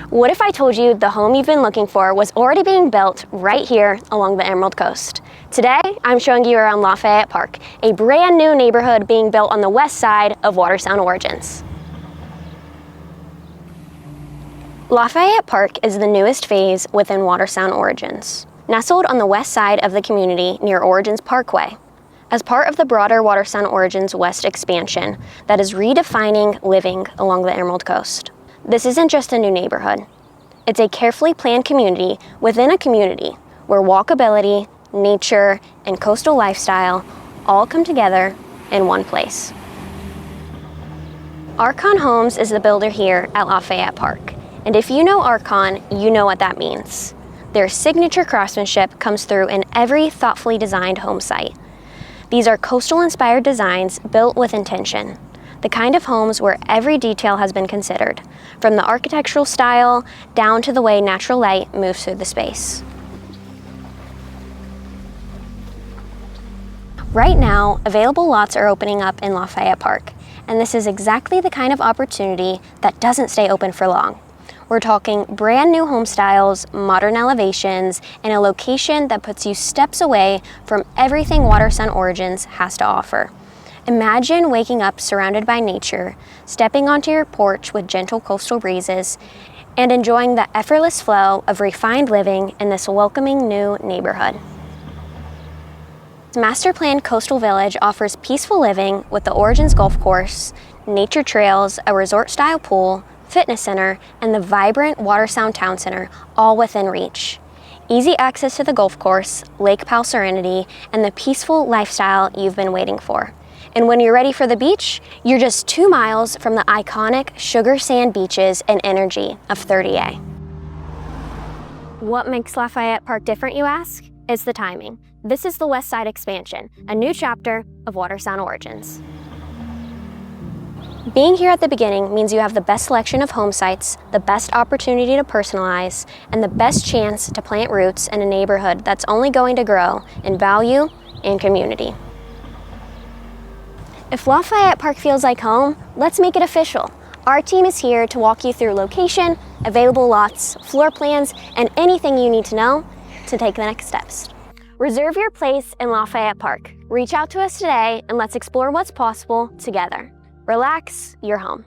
What if I told you the home you've been looking for was already being built right here along the Emerald Coast? Today, I'm showing you around Lafayette Park, a brand new neighborhood being built on the west side of Watersound Origins. Lafayette Park is the newest phase within Watersound Origins, nestled on the west side of the community near Origins Parkway. As part of the broader Watersound Origins West expansion that is redefining living along the Emerald Coast. This isn't just a new neighborhood. It's a carefully planned community within a community where walkability, nature, and coastal lifestyle all come together in one place. Arkon Homes is the builder here at Lafayette Park. And if you know Arkon, you know what that means. Their signature craftsmanship comes through in every thoughtfully designed home site. These are coastal-inspired designs built with intention. The kind of homes where every detail has been considered, from the architectural style down to the way natural light moves through the space. Right now, available lots are opening up in Lafayette Park, and this is exactly the kind of opportunity that doesn't stay open for long. We're talking brand new home styles, modern elevations, and a location that puts you steps away from everything Watersound Origins has to offer. Imagine waking up surrounded by nature, stepping onto your porch with gentle coastal breezes, and enjoying the effortless flow of refined living in this welcoming new neighborhood. The master-planned coastal village offers peaceful living with the Origins Golf Course, nature trails, a resort-style pool, fitness center, and the vibrant Watersound Town Center, all within reach. Easy access to the golf course, Lake Powell Serenity, and the peaceful lifestyle you've been waiting for. And when you're ready for the beach, you're just 2 miles from the iconic sugar sand beaches and energy of 30A. What makes Lafayette Park different, you ask? It's the timing. This is the West Side expansion, a new chapter of Watersound Origins. Being here at the beginning means you have the best selection of home sites, the best opportunity to personalize, and the best chance to plant roots in a neighborhood that's only going to grow in value and community. If Lafayette Park feels like home, let's make it official. Our team is here to walk you through location, available lots, floor plans, and anything you need to know to take the next steps. Reserve your place in Lafayette Park. Reach out to us today and let's explore what's possible together. Relax, you're home.